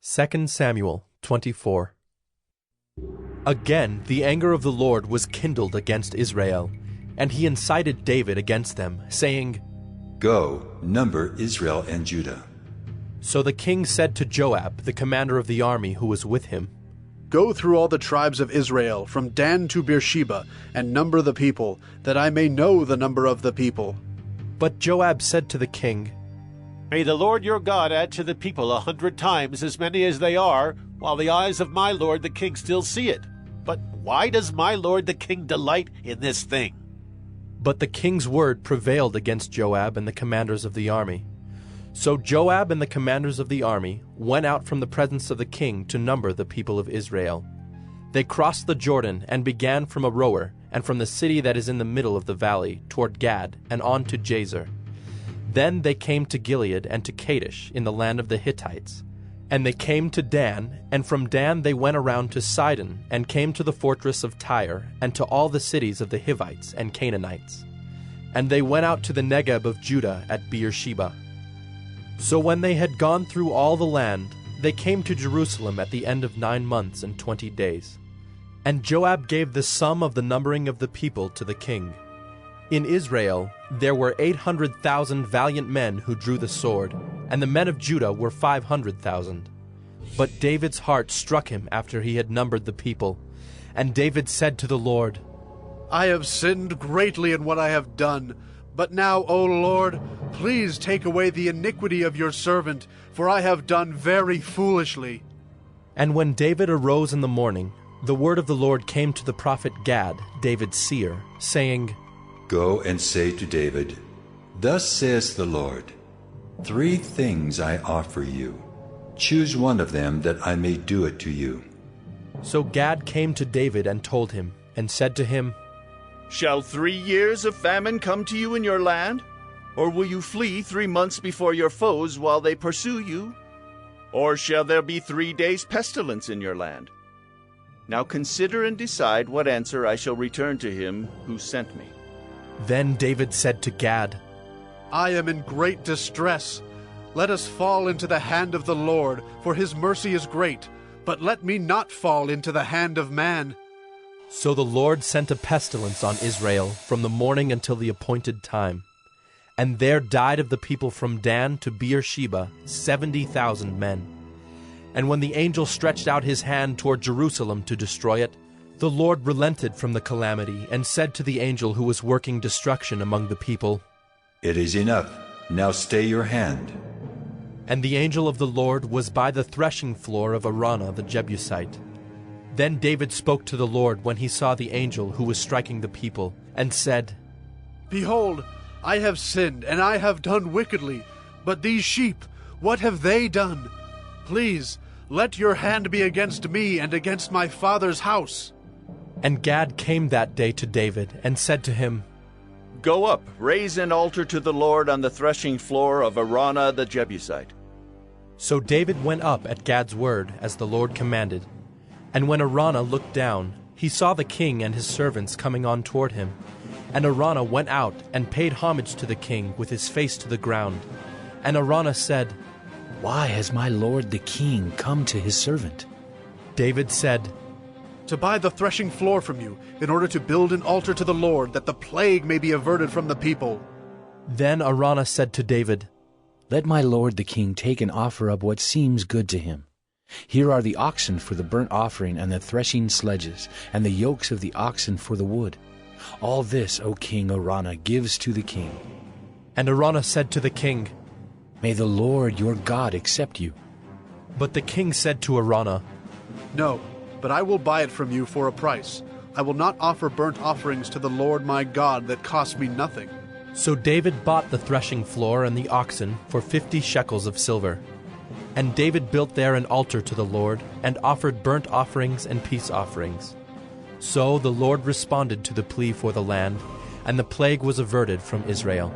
2 Samuel 24. Again the anger of the Lord was kindled against Israel, and he incited David against them, saying, Go, number Israel and Judah. So the king said to Joab, the commander of the army who was with him, Go through all the tribes of Israel, from Dan to Beersheba, and number the people, that I may know the number of the people. But Joab said to the king, May the Lord your God add to the people 100 times as many as they are, while the eyes of my lord the king still see it. But why does my lord the king delight in this thing? But the king's word prevailed against Joab and the commanders of the army. So Joab and the commanders of the army went out from the presence of the king to number the people of Israel. They crossed the Jordan and began from Aroer, and from the city that is in the middle of the valley, toward Gad, and on to Jazer. Then they came to Gilead and to Kadesh in the land of the Hittites. And they came to Dan, and from Dan they went around to Sidon, and came to the fortress of Tyre, and to all the cities of the Hivites and Canaanites. And they went out to the Negeb of Judah at Beersheba. So when they had gone through all the land, they came to Jerusalem at the end of 9 months and 20 days. And Joab gave the sum of the numbering of the people to the king. In Israel there were 800,000 valiant men who drew the sword, and the men of Judah were 500,000. But David's heart struck him after he had numbered the people. And David said to the Lord, I have sinned greatly in what I have done. But now, O Lord, please take away the iniquity of your servant, for I have done very foolishly. And when David arose in the morning, the word of the Lord came to the prophet Gad, David's seer, saying, Go and say to David, Thus says the Lord, 3 things I offer you. Choose one of them that I may do it to you. So Gad came to David and told him, and said to him, Shall 3 years of famine come to you in your land? Or will you flee 3 months before your foes while they pursue you? Or shall there be 3 days' pestilence in your land? Now consider and decide what answer I shall return to him who sent me. Then David said to Gad, I am in great distress. Let us fall into the hand of the Lord, for his mercy is great. But let me not fall into the hand of man. So the Lord sent a pestilence on Israel from the morning until the appointed time. And there died of the people from Dan to Beersheba 70,000 men. And when the angel stretched out his hand toward Jerusalem to destroy it, the Lord relented from the calamity and said to the angel who was working destruction among the people, It is enough. Now stay your hand. And the angel of the Lord was by the threshing floor of Araunah the Jebusite. Then David spoke to the Lord when he saw the angel who was striking the people, and said, Behold, I have sinned, and I have done wickedly. But these sheep, what have they done? Please, let your hand be against me and against my father's house. And Gad came that day to David, and said to him, Go up, raise an altar to the Lord on the threshing floor of Araunah the Jebusite. So David went up at Gad's word, as the Lord commanded. And when Araunah looked down, he saw the king and his servants coming on toward him. And Araunah went out and paid homage to the king with his face to the ground. And Araunah said, Why has my lord the king come to his servant? David said, To buy the threshing floor from you, in order to build an altar to the Lord, that the plague may be averted from the people. Then Araunah said to David, Let my lord the king take and offer up what seems good to him. Here are the oxen for the burnt offering, and the threshing sledges, and the yokes of the oxen for the wood. All this, O king Araunah, gives to the king. And Araunah said to the king, May the Lord your God accept you. But the king said to Araunah, No, but I will buy it from you for a price. I will not offer burnt offerings to the Lord my God that cost me nothing. So David bought the threshing floor and the oxen for 50 shekels of silver. And David built there an altar to the Lord, and offered burnt offerings and peace offerings. So the Lord responded to the plea for the land, and the plague was averted from Israel.